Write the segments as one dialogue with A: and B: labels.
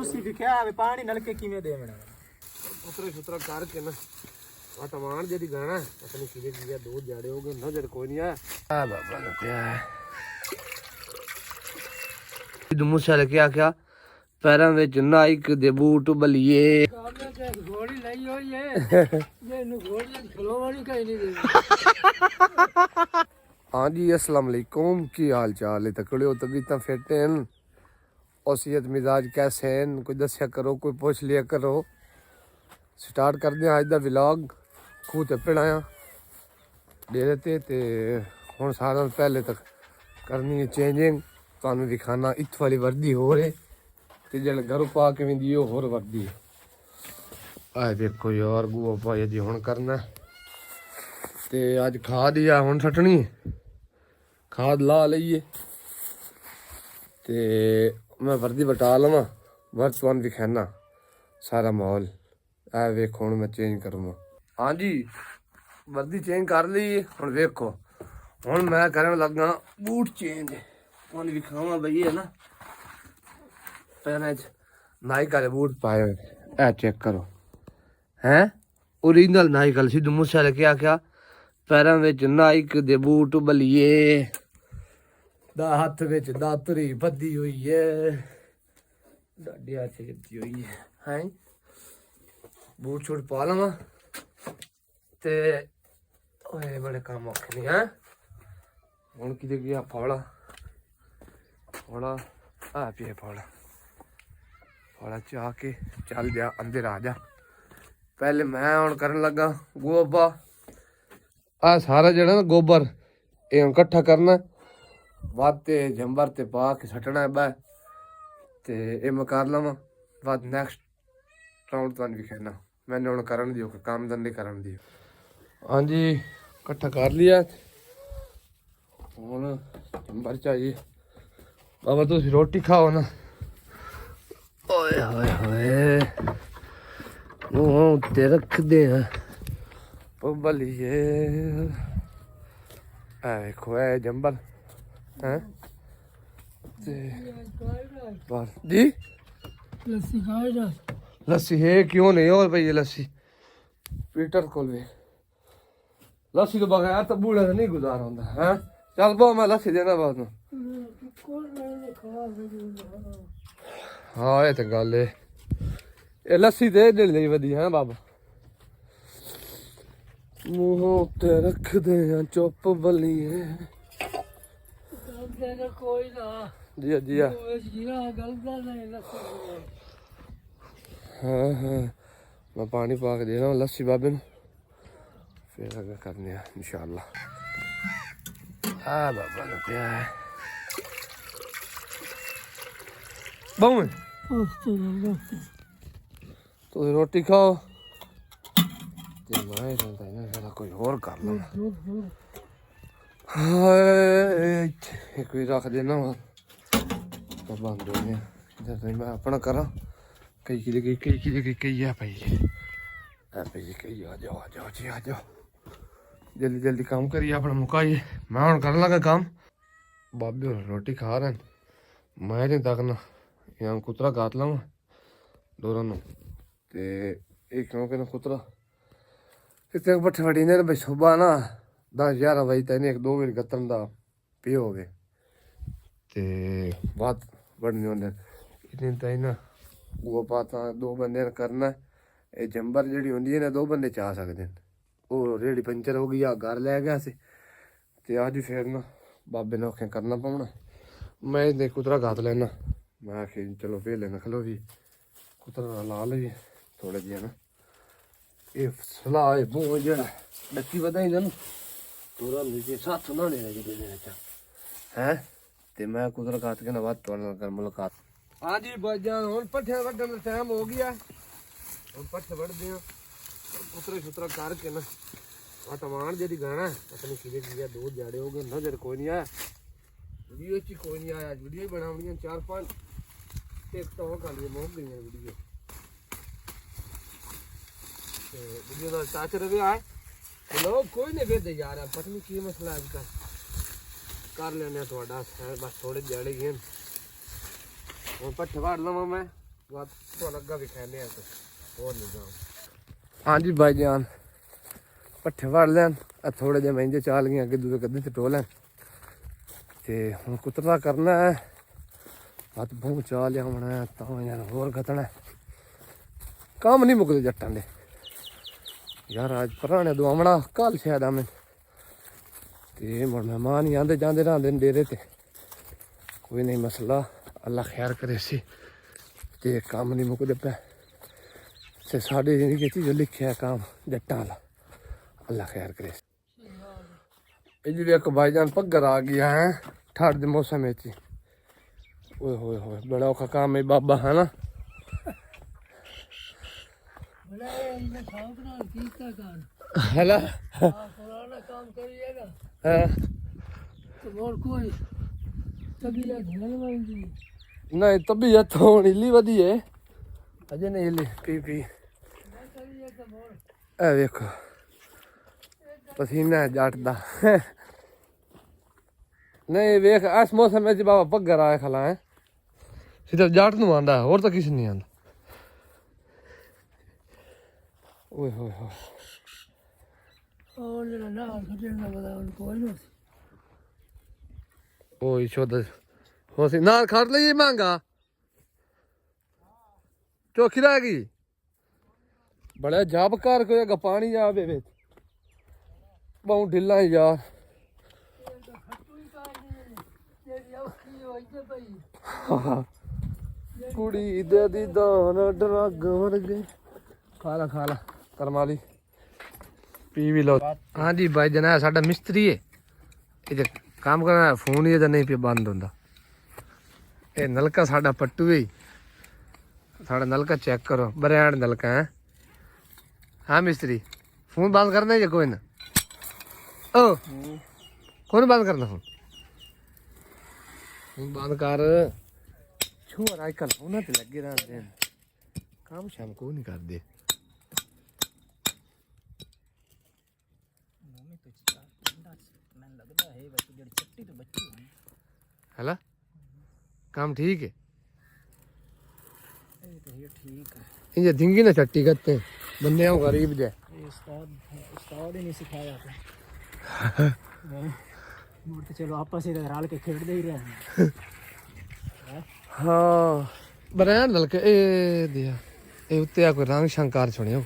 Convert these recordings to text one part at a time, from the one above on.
A: ਤੁਸੀਂ ਵਿਖਿਆ ਵੀ ਪਾਣੀ ਨਲਕੇ ਕਿਵੇਂ ਦੇਵਣਾ
B: ਉਤਰੇ ਸੁਤਰਾ ਕਰਕੇ ਨਾ ਆ ਟਮਾਨ ਜਿਹੜੀ ਗਾਣਾ ਪਤਾ ਨਹੀਂ ਕਿਹਦੇ ਕੀ ਆ ਦੋ ਜਾੜੇ ਹੋ ਗਏ ਨਜ਼ਰ ਕੋਈ ਨਹੀਂ ਆ ਬਾਬਾ ਨੂੰ ਪਿਆ ਮੂਸਾ ਲੈ ਕੇ ਆਖਿਆ ਪੈਰਾਂ ਵਿੱਚ ਨਾਈਕ ਦੇ ਬੂਟ ਬਲੀਏ
A: ਘੋੜੀ ਲਈ ਹੋਈ ਏ ਇਹਨੂੰ ਘੋੜੀ ਖਲੋਣੀ ਕਹੀ ਨਹੀਂ
B: हाँ जी अस्सलाम वालेकुम की हाल चाल है तकड़े हो तबीयत फिट हैं और सेहत मिजाज कैसे हैं कोई दसिया करो कोई पूछ लिया करो स्टार्ट कर दें अज का व्लॉग खूह ते पिड़ाया डेरे ते हुण सारा पहले तक करनी है चेंजिंग तुहानू दिखाना इत वाली वर्दी हो रही ते जेड़ा घरों पा के विंदी ओ होर वर्दी आ देखो यार गुआ पाया जी हुण करना ते अज खाद ही आ हुण सटनी खाद ला लईए ते मैं वर्दी बटा लवां वर्त तुहानू दिखाना सारा माहौल ऐ वेखो हुण मैं चेंज करूँगा हाँ जी वर्दी चेंज कर ली हुण वेखो हुण मैं करन लगा बूट चेंज तुहानू दिखावां बई है ना पैरां च नाइक वाले बूट पाए हुए ऐ चेक करो हैं ओरिजिनल नाइक वाले सिद्धू मूसे वाले क्या आख्या पैरां विच नाइक दे बूट बलिए दा हत्थ विच दातरी बधी हुई है डाडी हत्थ कीती हुई है हैं बूट छूट पा लवां ते ओए बड़े काम औखे नहीं हैं हुण किते गया फौड़ा फौड़ा आ पिए फौड़ा फौड़ा चाह के चल जा अंदर आ जा पहले मैं हुण करन लगा गोबा आ सारा जड़ा ना गोबर ये इकट्ठा करना वाते जंबर ते पा के सटना है बह ते ये मैं कर लवां बाद नैक्सट राउंड तुहानू विखाना मैंने हुण करन दियो काम धंधे करन दियो हाँ जी इकट्ठा कर लिया हुण जंबर चाहिए बाबा तुसी रोटी खाओ ना ओए होए होए मुँह उत्ते रख दे बलिए देखो है जंबल हैं जी लस्सी है क्यों नहीं और भाई ये लस्सी पीटर को भी लस्सी तो बगैर तो बूढ़े से नहीं गुजारा होता है चल बो मैं लस्सी देना बाद में हाँ ये तो गल है ये लस्सी दे दे वधी है बाबा मुँह उत्ते रख दे चुप बलिए
A: कोई ना
B: जी जी हाँ हाँ मैं पानी पा के देना लस्सी बाबे नू फिर अगर करने इंशाअल्लाह हाँ बाबा ने क्या है बहु तो रोटी खाओ कोई और कर लो एक भी रख देना तो बंद हो गया इधर मैं अपना करा कई है भाई भाई कई आ जाओ जी आ जाओ जल्दी जल्दी काम करिए अपना मुकाइए मैं हूँ कर लगा काम बाबे रोटी खा रहे हैं मैं नहीं तकना यहाँ कुतरा गात लवा दोनों ते एक क्योंकि ना कुतरा इतने पट्ठे फटी ने भाई सुबह ना 10-11 बजे तक एक 2 मिनट गत्तन का पे हो गए ते बात बढ़नी होने इतनी तक ना वो पाता 2 बंदे ने करना ये जंबर जी होंगी ना 2 बंदे चा सकते हैं वो रेहड़ी पंचर हो गई घर लै गया से ते अज फिर ना बाबे ने औखे करना पौना मैं इतने कुतरा गात लेना मैं आखिर चलो पे लेना खलो भी कुतरा ला लीए थोड़ा जिहा ना ये सलाह है बो जड़ा डक्की बताई ना पूरा नीचे साथ ना लेना जी हैं ते मैं कुदर काट के ना बात तोड़ना कर मुलाकात हाँ जी भाईजान हुन पट्ठे वड्डन दा टाइम हो गया हुन पट्ठे वड़ दे उतरे सुतरा करके ना आ टमाण जेडी गाना पता नहीं किदे की दो जाड़े हो गए नजर कोई नहीं आया वीडियो च कोई नहीं आया वीडियो बनावणियां 4-5 एक तो कर लिए मोह गई वीडियो वीडियो का टच रहे आए लोग कोई नहीं भेजते यार पता नहीं की मसला है अजकल कर लेने थोड़ा बस थोड़े जड़े गए हूँ पट्ठे वाड़ लवा मैं बात तो लगा भी खाने हैं तो और नहीं जाओ। हाँ जी भाई जान पट्ठे वड़ लैन थोड़े जे महंगे चाल गए अगे दूसरे कदम से टो लैन ते हुण कुतरा करना है हथ बहुत चाल लिया होना है तो यार होर खतना काम नहीं मुकदे जट्टां दे यार आज पुराने दुआवना कल शायद आमें ते मुड़ मेहमान ही आंदे जांदे रहंदे डेरे ते कोई नहीं मसला अल्लाह खैर करे सी ते काम नहीं मुकदे पे ते साढ़े जिंदगी च जो लिखिया काम जट्टां वाला अल्लाह खैर करे इधर एक भाईजान पग्गर आ गया है ठंड के मौसम में ओए होए होए बड़ा औखा काम है बाबा है ना हेला
A: पुराना काम करिएगा तो और कोई तबीयत
B: नहीं तबीयत तो हिली वधी है अजे नहीं हिली पी ए देखो पसीना जट दा नहीं वेख इस मौसम में बाबा पग्गर आए खला है सिर्फ जट नूं आंदा और तो किसी नहीं आंदा ओए होए होए
A: और ना खटेना बता उनको ना
B: ओए शोद हो सी ना खड़ ਲਈ मांगा चौखी रह गई बड़ा जब कर कोई पानी जावे विच बहुत ढिला यार कुड़ी दे दी दान डरग वर्गे खा ला करमाली पी भी लो। हाँ जी भाई जना साडा मिस्त्री है ये काम करना फोन ही नहीं पे बंद होंदा ये नलका साडा पट्टू है साडा नलका चेक करो ब्रांड नलका है। हाँ मिस्त्री फोन बंद करना है कोई ना ओ कौन बंद करना फोन बंद कर छोर आजकल फोन ते लगे रहते हैं काम शाम को नहीं करते हेला काम ठीक है ये धिंगी ना चट्टी करते बंदे हो गरीब जाए
A: उस्ताद ही नहीं सिखाया तो चलो आपस में रल के खेलते ही रहे
B: हाँ ब्रांड नलके ए दिया ए उत्ते कोई रंग शंकार सुनियो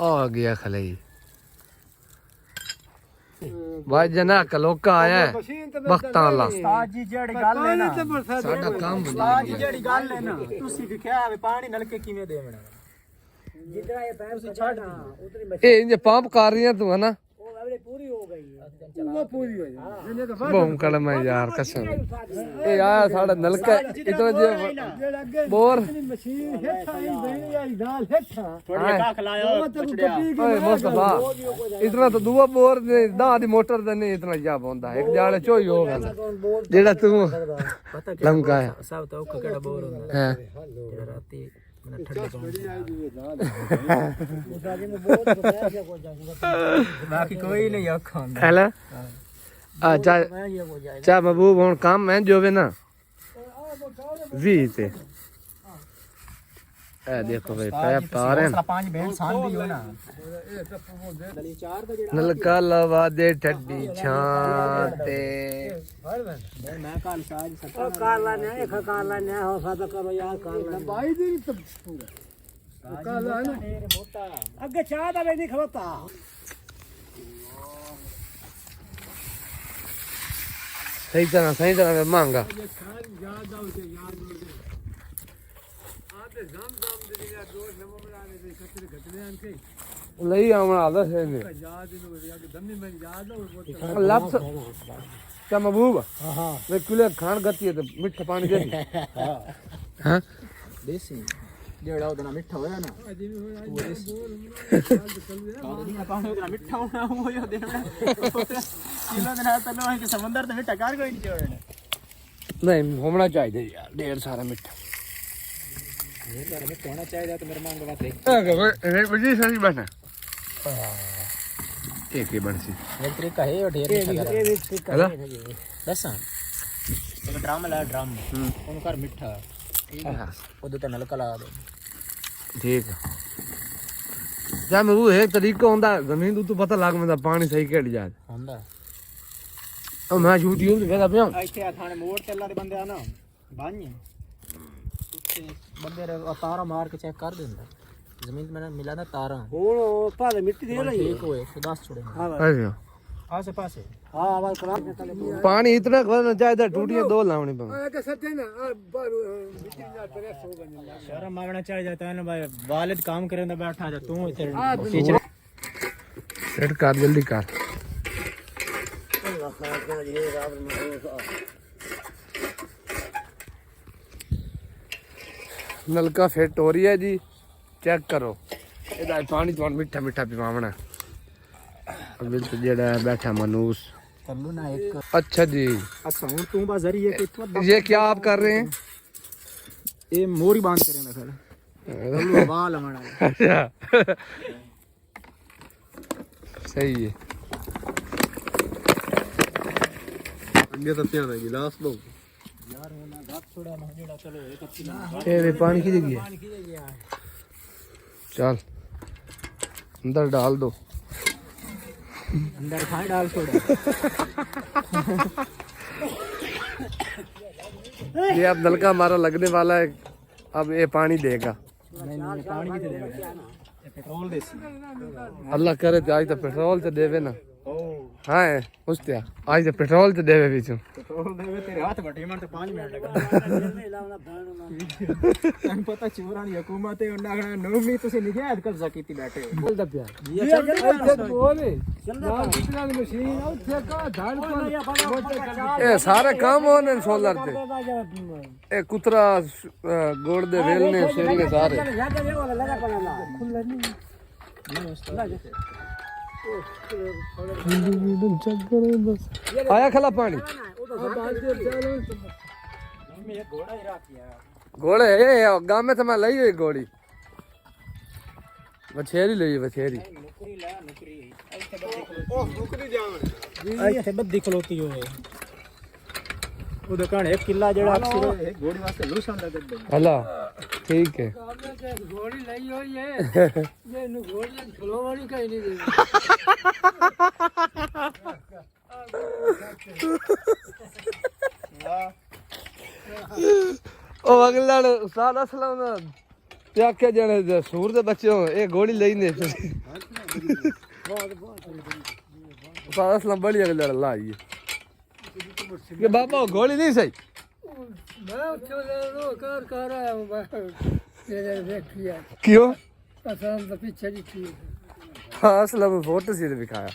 B: आ गया खले भाई जना कलोका आया है वक्तां वाला
A: उस्ताद जी जेड़ी गल है ना
B: साडा काम
A: उस्ताद जी जेड़ी गल है ना तुसी दिखया वे पानी नलके किवें देवना जितना ये पैप से छड़ उतनी
B: ए इंजे पंप कर रही है तू है ना
A: वो अबले पूरी हो गई वो पूरी हो गई
B: बहु कलम है यार कसम ए आया साडा नलका इतना जे बोर
A: मशीन हेठा ही देनी आई दाल हेठा
B: थोड़ी
A: का खलायो
B: ओए मुस्तफा इतना तो दुआ बोर ने दा दी मोटर दे नहीं इतना जा होंदा एक जाले चोई हो गया जेड़ा तू लमका है
A: सब तो केड़ा बोर होंदा
B: हां
A: जेड़ा राती ठंडे बाकी कोई नहीं आखा
B: हेला अच्छा चा महबूब हुन काम मैं जोवे ना 20 ते ए देखो भाई पैप तार हैं
A: पांच बहन सान भी हो ना
B: नलका लवा दे ठड्डी छाते
A: मैं काल साज सकता काला ने एक काला ने हो सादा करो यार काला भाई दी तो पूरा काला है ना मोटा आगे चाह दा नहीं खलोता
B: सही तरह में मांगा लई आवन आदा से ने लफ्स क्या महबूब
A: हां
B: वे कुले खान गती है तो मीठा पानी दे हां
A: देसी जेड़ा ओदना मिठा होया ना पानी ओदना मिठा होना हो यो देना किलो देना तलो है कि समंदर ते मिठा कार कोई नहीं छोड़ना
B: नहीं होना चाहिए यार ढेर सारा मिठा
A: ये में होना चाहिए तो मेरे मांग बात है
B: अगर बजी सारी बना एक ही बनसी
A: एक तरीका है और ढेर मिठा कर
B: हेला
A: दसा एक ड्रम ला ड्रम ਉਹਨੂੰ ਕਰ ਮਿੱਠਾ ਠੀਕ ਹੈ ਉਹਦੇ ਤੇ ਨਲਕਾ ਲਾ ਦੇ
B: ठीक है जा मैं वो एक तरीका होता जमीन तो पता लग मैं पानी सही कट जाए
A: ਹੁੰਦਾ
B: ओ मैं झूठी हूं कहता पिया
A: ਇੱਥੇ ਆ ਥਾਣੇ ਮੋੜ ਤੇ ਅੱਲਾ ਦੇ ਬੰਦੇ ਆ ਨਾ ਬੰਨ ਉੱਤੇ ਬੰਦੇ ਤਾਰਾ ਮਾਰ ਕੇ ਚੈੱਕ ਕਰ ਦਿੰਦਾ ਜ਼ਮੀਨ ਤੇ ਮੈंने ਮਿਲਾ ਨਾ ਤਾਰਾ ਹੁਣ ਭਾਵੇਂ ਮਿੱਟੀ ਦੇ ਲਈ ਠੀਕ ਹੋਏ 10 ਛੋੜੇ
B: अच्छा
A: ਆਸੇ ਪਾਸੇ ਹਾਂ ਆਵਾਜ਼ ਕਰਾ
B: पानी इतना भरना चाहिए टूटियां दो लावनी पे
A: के सत्य ना मिट्टी ना प्रेस हो गई शर्म मारना चाहिए जाता है ना भाई वालिद काम करे ना बैठा जा तू इधर
B: सेट कर जल्दी कर नलका फिट हो रही है जी चेक करो ਇਹਦਾ ਪਾਣੀ ਤੁਹਾਨੂੰ ਮਿੱਠਾ ਮਿੱਠਾ ਪਿਵਾਵਣਾ ਅਬਿਲ ਤੇ ਜਿਹੜਾ बैठा मनूस
A: कल्लू ना एक
B: अच्छा जी
A: अच्छा हूं तू बस जरिए कि
B: ये क्या आप कर रहे हैं
A: ये मोरी बांध करे ना फिर कल्लू हवा लवना
B: अच्छा सही है
C: अंगे तो पिया ना गिलास दो
A: यार होना गाप छोड़ा ना जेड़ा चलो एक अच्छी
B: ये पानी की जगह
A: पानी की गया
B: चल अंदर डाल दो
A: अंदर खाए डाल छोड़ा
B: ये अब नलका हमारा लगने वाला है अब ये पानी देगा
A: नहीं पानी की देगा पेट्रोल दे
B: अल्लाह करे तो आज तो पेट्रोल तो देवे ना
A: ओ
B: हाँ उसते आज तो पेट्रोल तो देवे बीचों
A: पेट्रोल देवे तेरे हाथ बटे मन तो 5 मिनट लगा तन पता चोरां दी हुकूमत है उन्ना कहना नौमी तुसी निजायत कब्जा कीती बैठे हो बोल दब्या ये चल बोले चलदा कितना मशीन उथे का धाड़ पर
B: ये सारे काम होने सोलर ते ये कुतरा गोड़ दे वेलने सेलने सारे आया खला पानी घोड़े ये गांव में तो मैं लाई हुई घोड़ी बछेरी ली बछेरी
A: ਇੱਥੇ ਬੱਦੀ ਖਲੋਤੀ ਹੋਏ ਉਹਦੇ ਘਣ ਇੱਕ ਕਿੱਲਾ ਜਿਹੜਾ ਅਕਸਰ ਘੋੜੀ ਵਾਸਤੇ ਲੂਸਣ ਦਾ ਦਿੱਤੇ
B: हला ठीक है
A: ਘੋੜੀ ਲਈ ਹੋਈ ਹੈ ਜੇ ਇਹਨੂੰ ਘੋੜੀ ਖਲੋਵਣੀ ਕਹੀ ਨਹੀਂ ਦੇ
B: ओ अगला उस्ताद असलम ते आखे जने सूर दे बच्चे हो ए घोड़ी लेने उस्ताद असलम बड़ी अगला ला आई ये बाबा घोड़ी नहीं सही
A: मैं चलो कर आया हूं ये देखिए
B: क्यों
A: पसंद पीछे जी
B: हाँ असलम फोटो से दिखाया